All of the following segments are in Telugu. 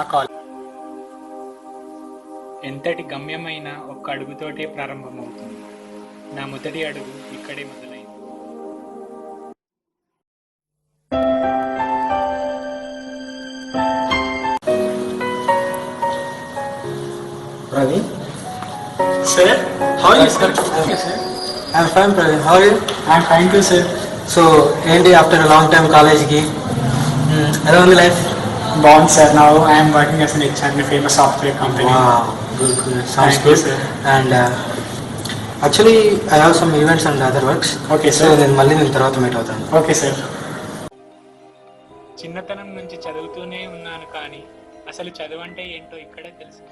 నా కాలేజ్. ఎంతటి గమ్యమైన ఒక్క అడుగుతోటే ప్రారంభమవుతుంది. నా మొదటి అడుగు ఇక్కడే మొదలైంది. Ravi? Sir, how are you, sir? Okay, sir. I'm fine, Praveen. How are you? I'm fine too, sir. So, ఏంటి ఆఫ్టర్ లాంగ్ టైమ్ కాలేజ్కి ఎలా ఉంది లైఫ్? బాగుంది sir. Now I am working as an HR in a famous software company. Good, good. Sounds Thank you, good. sir. And actually, I have some events and other works. Okay, So, sir. నేను మళ్ళీ నేను తర్వాత మీట్ అవుతాను. Okay, sir. చిన్నతనం నుంచి చదువుతూనే ఉన్నాను, కానీ అసలు చదువు అంటే ఏంటో ఇక్కడే తెలుసు.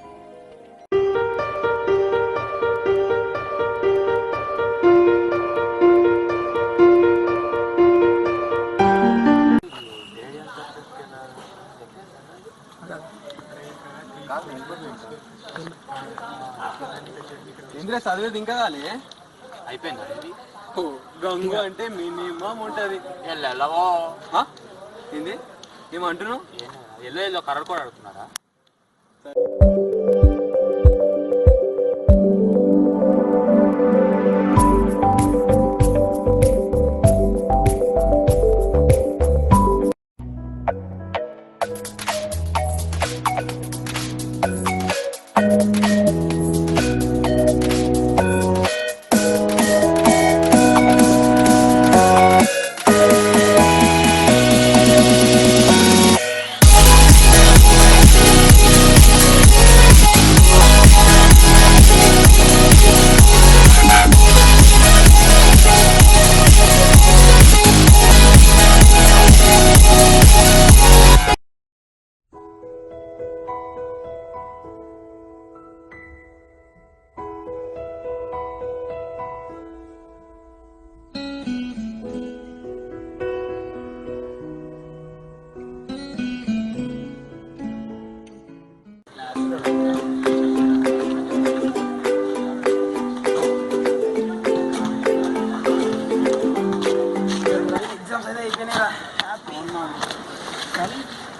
ఇంద్ర చదివేది ఇంకా కాలే అయిపోయిందా ఇది? గంగు అంటే మినిమం ఉంటుంది. ఎల్లవో ఏంది ఏమంటున్నావు? ఎల్లో ఎల్లో కర్ర కూడా అడుగుతున్నారా?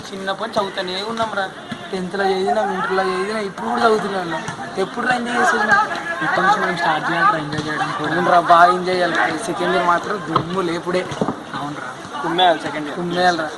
చిన్నప్పటి చదువుతానే ఉన్నాం రా. 10th చదివినా, ఇంటర్లో చదివినా, ఇప్పుడు కూడా చదువుతున్నాను. ఎప్పుడు రా ఎంజాయ్ చేసేది? ఇప్పటి నుంచి మనం స్టార్ట్ చేయాలి ఎంజాయ్ చేయడం కూడా. అవునరా, బాగా ఎంజాయ్ చేయాలి. సెకండ్ ఇయర్ మాత్రం దుమ్ము లేపుడే. అవునరా, కుమ్మేయాలి. Second year కుమ్మేయాలరా.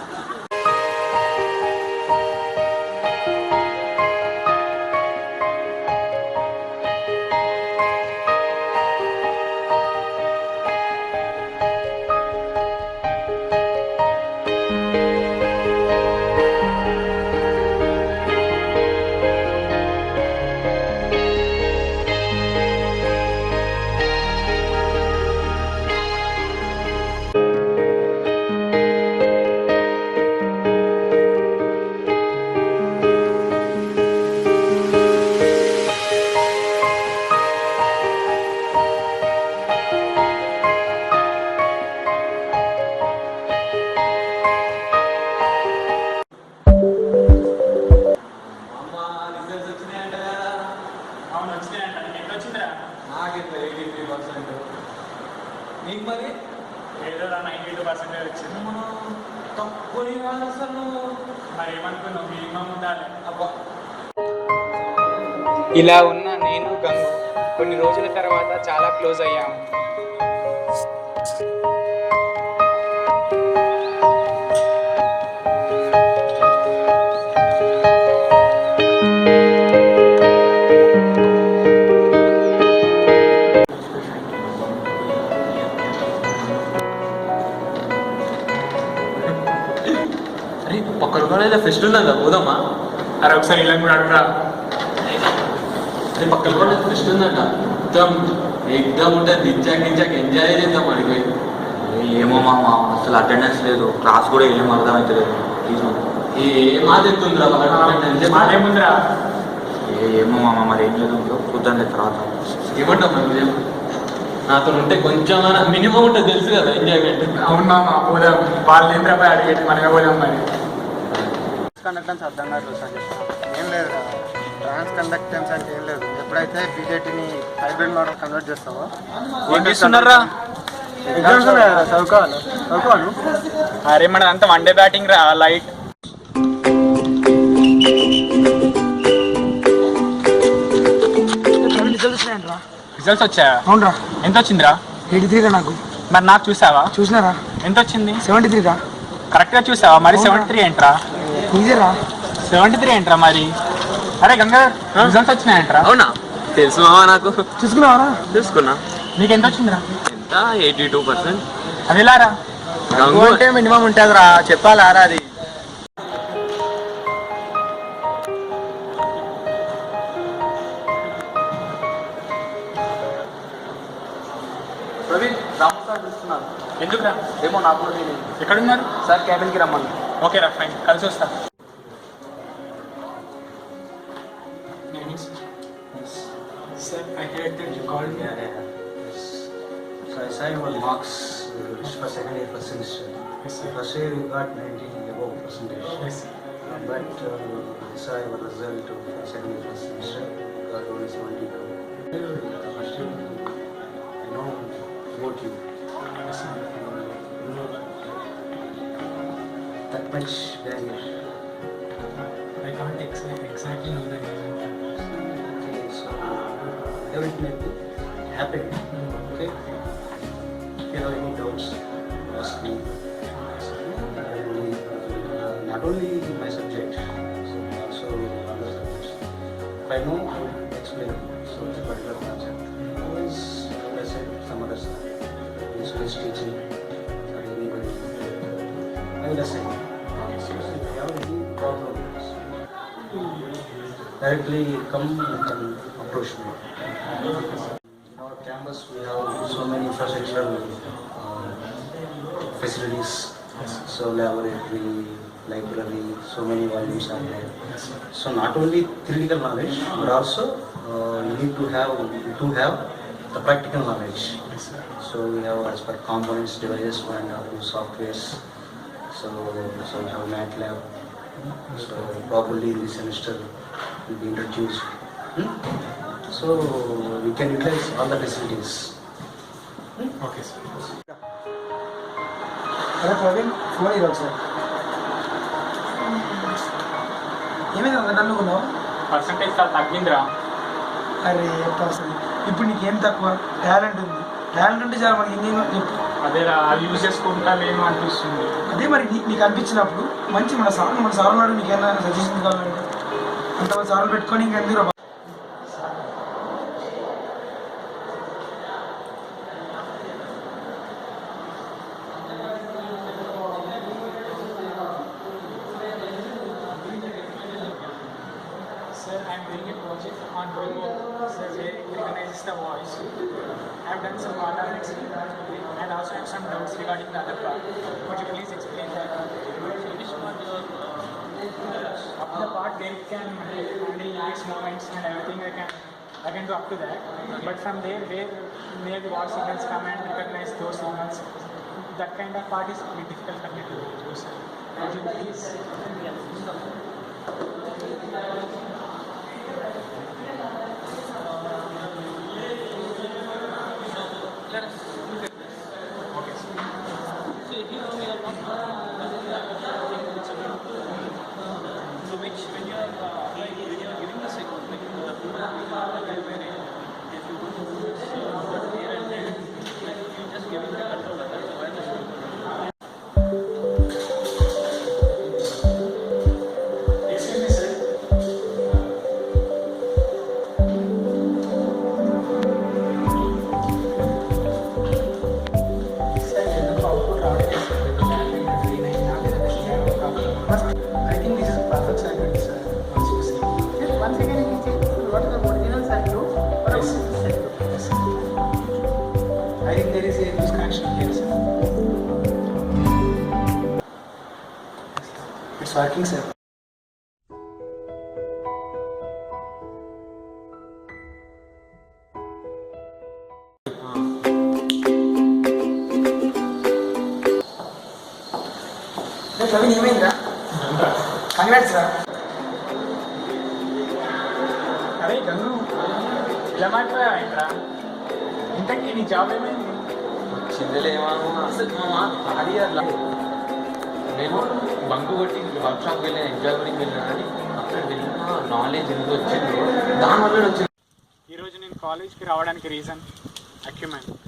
నీకు మరి ఏదో 92% వచ్చింది. తక్కువ అసలు మరి ఏమనుకున్నావు? మినిమం ఉండాలి. అబ్బా, ఇలా ఉన్న నేను గంగు కొన్ని రోజుల తర్వాత చాలా క్లోజ్ అయ్యాము. అరే పక్కన కూడా ఫెస్ట్ ఉందా, పోదామా? అరే ఒకసారి ఇలా కూడా అడుగురా. అరే పక్కన కూడా ఫెస్ట్ ఉందంట. ఎగ్జామ్ ఉంటుంది, దించాక ఎంజాయ్ చేద్దాం అడిగిపోయి. ఏమో మామ, అసలు అటెండెన్స్ లేదు, క్లాస్ కూడా ఏం అర్థమవుతలేదు. ప్లీజ్ ఏం ఆదెత్తుందిరా మాదేముందిరా. ఏమో మామ, మరి ఏం లేదు, చూద్దాం తర్వాత. ఏమంటావు మరి? నాతో ఉంటే కొంచెం మినిమం ఉంటుంది, తెలుసు కదా ఎంజాయ్మెంట్. అవును మామ, పోదాం. వాళ్ళు ఏంద్రపై అడిగేది మనమే పోదాం. మరి కండక్టెన్స్ అర్థం కాదు సార్. ఏం లేదు, ట్రాన్స్ కండక్టెన్స్ అంటే ఏం లేదు. ఎప్పుడైతే బీజేటీని హైబ్రిడ్ మోడల్ కన్వర్ట్ చేస్తావో ఏం చేస్తున్నారా? ఎగ్జామ్స్ చదువుకోవాలి. అరే మన అంతా వన్ డే బ్యాటింగ్ రా, లైట్. రిజల్ట్స్ వచ్చాయా? అవునరా. ఎంత వచ్చిందిరా? 83 రా నాకు. మరి నాకు చూసావా? చూసినారా. ఎంత వచ్చింది? 73 రా. కరెక్ట్గా చూసావా? మరి 73 ఏంట్రా? ఈజీరా. 73 ఏంట్రా మరి? అరే గంగా రిజల్ట్స్ వచ్చినాయంట్రా? అవునా? తెలుసు మామ నాకు. చూసుకున్నావా? చూసుకున్నా. నీకు ఎంత వచ్చిందిరా? ఎంత? 82%. అది ఎలారా? గంగు అంటే మినిమం ఉంటుందిరా, చెప్పాలారా అది. ప్రవీణ్, రాము సార్ పిలుస్తున్నారు. ఎందుకురా? ఏమో నాకు కూడా తెలియదు. ఎక్కడున్నారు? సార్ క్యాబిన్కి రమ్మని. ఓకే రా, ఫైన్, కలిసి వస్తా. Sir, I heard that you called me. Yeah. Yes. So I saw your marks for second year first semester. Yes, sir. First year you got 90 above percentage. Yes, sir. But I saw your result of second year first semester. You got only 72. First year, I know about you. Yes, sir. You know that much barrier. I can't exactly know the reason. Okay, so everything happened. Okay. If you have any doubts, ask me. Not only my subject, so also other subjects. If I know, I will explain. So it's a particular concept. Otherwise, as I said, some other stuff. Insurance teaching, or anybody. I will assign. So if you have any problems, directly come and can approach me. Our campus, we have so many infrastructural facilities. So laboratory, library, so many volumes are there. So not only theoretical knowledge, but also you need to have the practical knowledge. So we have as per components, devices, and softwares. So we have MATLAB. So properly in this semester will be introduced. So we can utilize all the facilities. Okay, sir. అరే ప్రవీణ్, ఫోన్ ఇవ్వాలి సార్. ఏమైంది అంత నన్నుకున్నావు? పర్సంటేజ్ చాలా తగ్గిందిరా. అరే అసలు ఇప్పుడు నీకేం తక్కువ? టాలెంట్ ఉంది. టాలెంట్ ఉంటే చాలా మనకి ఇంకేం చెప్పు. అదేరా, అది యూజ్ చేసుకుంటా లేను అనిపిస్తుంది. అదే మరి నీకు అనిపించినప్పుడు మంచి మన సార్ వాడు నీకు ఏమైనా సజెషన్ కావాలంటే అంతమంది సార్లు పెట్టుకొని ఇంకెందుకు Sir, I am doing a project on remote survey, recognizes the voice. I have done some mathematics and also have some doubts regarding the other part. Could you please explain that? Up to the part where it can handle its movements and everything, I can do up to that. But from there, where the voice signals come and recognize those signals, that kind of part is a bit difficult for me to do, sir. Could you please? I think this is perfect circuit, sir. Once again, you check what are the original circuit or Yes. circuit. Yes. I think there is a loose connection here, sir. It's working, sir. Praveen, ఏమైందిరా? కంగ్రాట్స్ రా. అరే గంగు, ఇలా మాట్లాడారా? ఇంతకీ నీ జాబ్ ఏమైంది? నేను బంకు కొట్టి వర్క్ షాప్కి వెళ్ళిన ఎగ్జామినింగ్ వెళ్ళినా కానీ అక్కడ వెళ్ళిన నాలెడ్జ్ ఎందుకు వచ్చిందో దానివల్ల వచ్చింది. ఈరోజు నేను కాలేజ్కి రావడానికి రీజన్ అక్యుమెంట్.